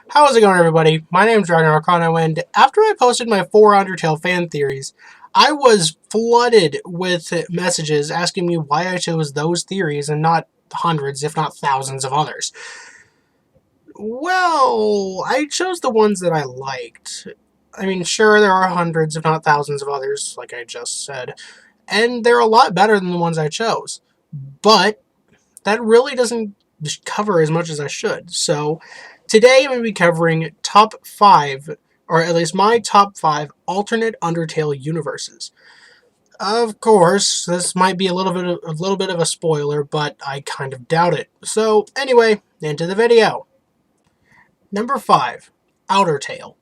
How's it going, everybody? My name's Dragon Arcano, and after I posted my 4 Undertale fan theories, I was flooded with messages asking me why I chose those theories and not hundreds, if not thousands of others. Well, I chose the ones that I liked. I mean, sure, there are hundreds, if not thousands of others, like I just said, and they're a lot better than the ones I chose. But that really doesn't cover as much as I should. So today I'm going to be covering top 5, or at least my top 5 alternate Undertale universes. Of course, this might be a little bit of a spoiler, but I kind of doubt it. So anyway, into the video. Number 5, Outer Tale.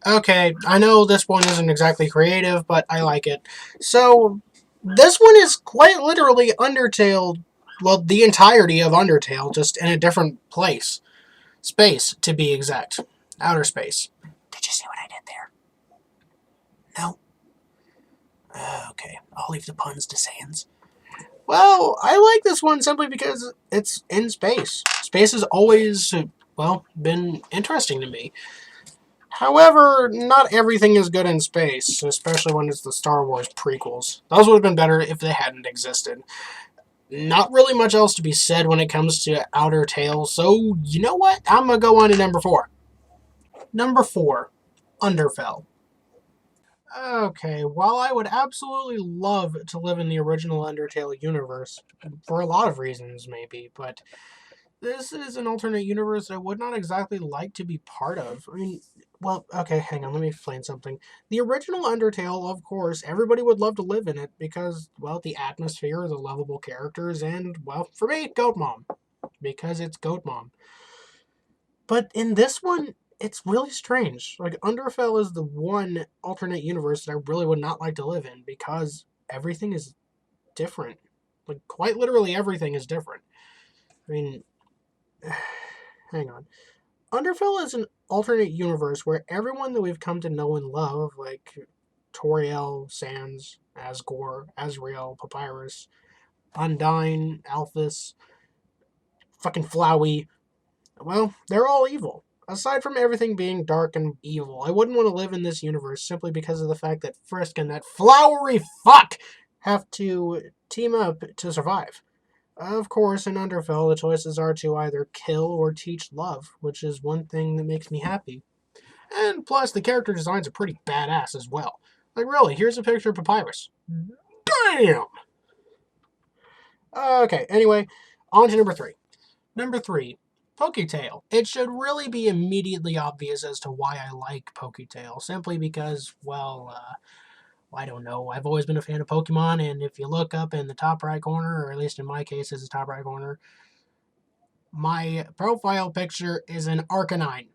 Okay, I know this one isn't exactly creative, but I like it. So, this one is quite literally Undertale, well, the entirety of Undertale, just in a different place. Space, to be exact. Outer space. Did you see what I did there? No? Okay, I'll leave the puns to Sans. Well, I like this one simply because it's in space. Space has always, well, been interesting to me. However, not everything is good in space, especially when it's the Star Wars prequels. Those would have been better if they hadn't existed. Not really much else to be said when it comes to Outer Tale, so you know what? I'm gonna go on to number 4. Number 4, Underfell. Okay, while I would absolutely love to live in the original Undertale universe, for a lot of reasons maybe, but this is an alternate universe I would not exactly like to be part of. I mean, well, okay, hang on, let me explain something. The original Undertale, of course, everybody would love to live in it because, well, the atmosphere, the lovable characters, and, well, for me, Goat Mom. Because it's Goat Mom. But in this one, it's really strange. Like, Underfell is the one alternate universe that I really would not like to live in because everything is different. Like, quite literally everything is different. I mean, hang on. Underfell is an alternate universe where everyone that we've come to know and love, like Toriel, Sans, Asgore, Azrael, Papyrus, Undyne, Alphys, fucking Flowey, well, they're all evil. Aside from everything being dark and evil, I wouldn't want to live in this universe simply because of the fact that Frisk and that flowery fuck have to team up to survive. Of course, in Underfell, the choices are to either kill or teach love, which is one thing that makes me happy. And plus, the character designs are pretty badass as well. Like, really, here's a picture of Papyrus. Damn! Okay, anyway, on to number 3. Number 3, Tale. It should really be immediately obvious as to why I like Tale, simply because, well, I don't know. I've always been a fan of Pokemon, and if you look up in the top right corner, or at least in my case, it's the top right corner, my profile picture is an Arcanine.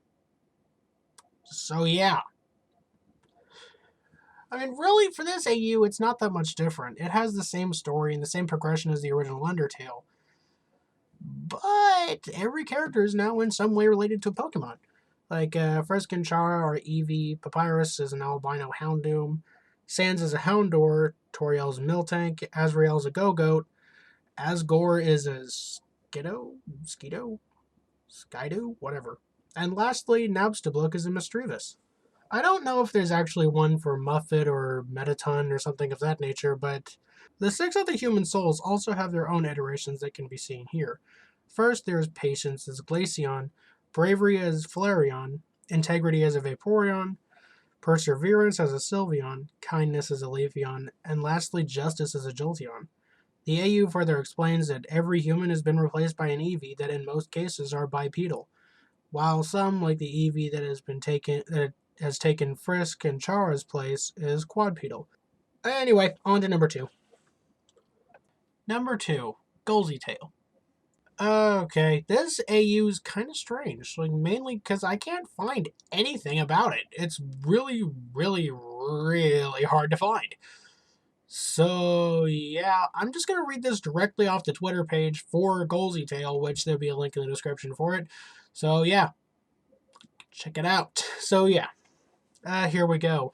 So yeah. I mean, really, for this AU, it's not that much different. It has the same story and the same progression as the original Undertale. But every character is now in some way related to a Pokemon. Like, Frisk and Chara are Eevee, Papyrus is an albino Houndoom, Sans is a Houndour, Toriel's a Miltank, Azrael's a Go-Goat, Asgore is a Skydo, whatever. And lastly, Nabstabluk is a Misdreavus. I don't know if there's actually one for Muffet or Metaton or something of that nature, but the 6 other human souls also have their own iterations that can be seen here. First, there's Patience as Glaceon, Bravery as Flareon, Integrity as a Vaporeon, Perseverance as a Sylveon, Kindness as a Leafeon, and lastly, Justice as a Jolteon. The AU further explains that every human has been replaced by an Eevee that in most cases are bipedal, while some, like the Eevee that has taken Frisk and Chara's place, is quadrupedal. Anyway, on to number 2. Number 2, Golzy Tale. Okay, this AU is kind of strange, like mainly because I can't find anything about it. It's really, really, really hard to find. So yeah, I'm just gonna read this directly off the Twitter page for Golzy Tale, which there'll be a link in the description for it. So yeah, check it out. So yeah, here we go.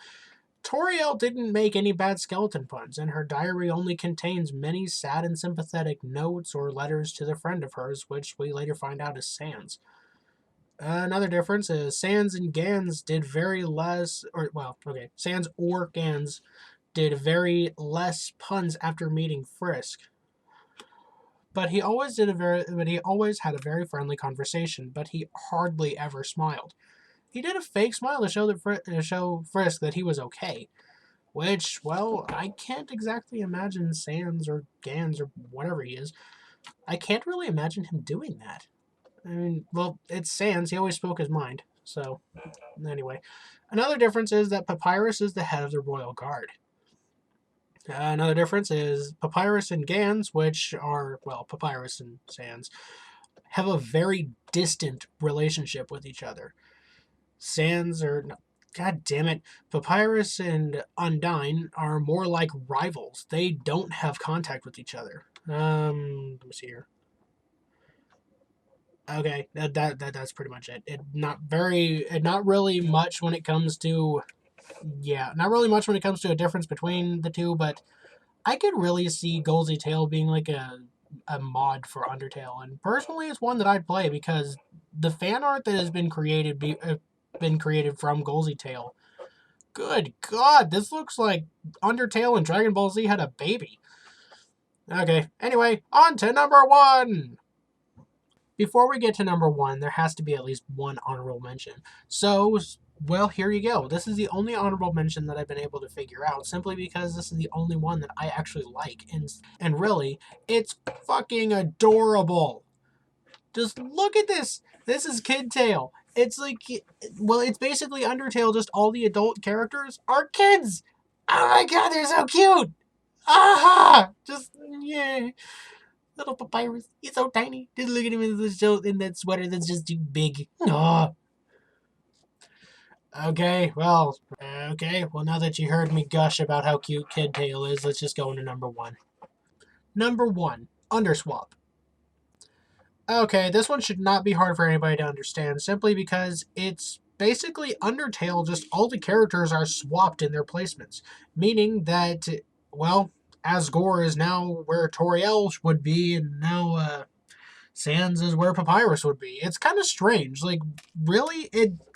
Toriel didn't make any bad skeleton puns, and her diary only contains many sad and sympathetic notes or letters to the friend of hers, which we later find out is Sans. Another difference is Sans and Gans did very less, or well, okay, Sans or Gans did very less puns after meeting Frisk. But he always had a very friendly conversation. But he hardly ever smiled. He did a fake smile to show Frisk that he was okay. Which, well, I can't exactly imagine Sans or Gans or whatever he is. I can't really imagine him doing that. I mean, well, it's Sans. He always spoke his mind. So, anyway. Another difference is that Papyrus is the head of the Royal Guard. Another difference is Papyrus and Gans, which are, well, Papyrus and Sans, have a very distant relationship with each other. Sans are, God damn it, Papyrus and Undyne are more like rivals. They don't have contact with each other. Let me see here. Okay, that's pretty much it. Not really much when it comes to, yeah, not really much when it comes to a difference between the two, but I could really see Golzy Tale being like a mod for Undertale, and personally, it's one that I'd play because the fan art that has been created from Golzy Tale. Good God, this looks like Undertale and Dragon Ball Z had a baby. Okay, anyway, on to number one. Before we get to number one, there has to be at least one honorable mention. So, well, here you go. This is the only honorable mention that I've been able to figure out, simply because this is the only one that I actually like. And really, it's fucking adorable. Just look at this. This is Kid Tale. It's like, well, it's basically Undertale, just all the adult characters are kids. Oh my god, they're so cute. Aha! Just, yeah. Little Papyrus. He's so tiny. Just look at him in that sweater that's just too big. Oh. Okay, well, now that you heard me gush about how cute Kid Tail is, let's just go into number one. Number one, Underswap. Okay, this one should not be hard for anybody to understand, simply because it's basically Undertale, just all the characters are swapped in their placements. Meaning that, well, Asgore is now where Toriel would be, and now, Sans is where Papyrus would be. It's kind of strange. Like, really,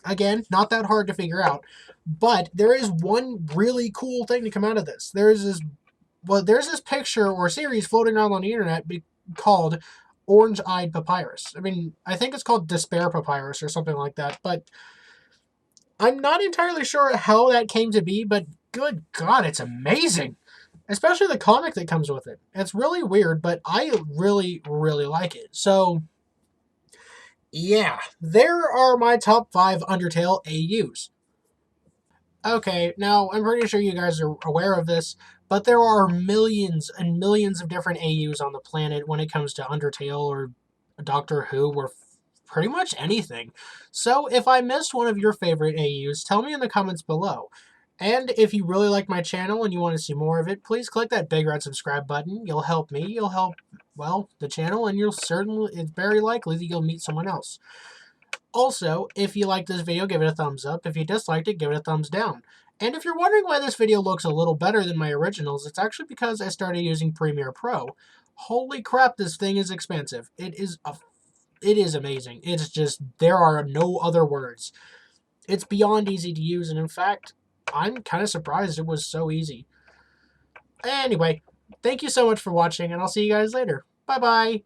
again, not that hard to figure out. But there is one really cool thing to come out of this. There's this picture or series floating around on the internet called Orange-Eyed Papyrus. I mean, I think it's called Despair Papyrus or something like that. But I'm not entirely sure how that came to be, but good God, it's amazing. Especially the comic that comes with it. It's really weird, but I really, really like it. So, yeah, there are my top 5 Undertale AUs. Okay, now I'm pretty sure you guys are aware of this, but there are millions and millions of different AUs on the planet when it comes to Undertale or Doctor Who or pretty much anything. So if I missed one of your favorite AUs, tell me in the comments below. And if you really like my channel and you want to see more of it, please click that big red subscribe button. You'll help me, you'll help, well, the channel, and it's very likely that you'll meet someone else. Also, if you liked this video, give it a thumbs up. If you disliked it, give it a thumbs down. And if you're wondering why this video looks a little better than my originals, it's actually because I started using Premiere Pro. Holy crap, this thing is expensive. It is amazing. It's just, there are no other words. It's beyond easy to use, and in fact, I'm kind of surprised it was so easy. Anyway, thank you so much for watching, and I'll see you guys later. Bye-bye!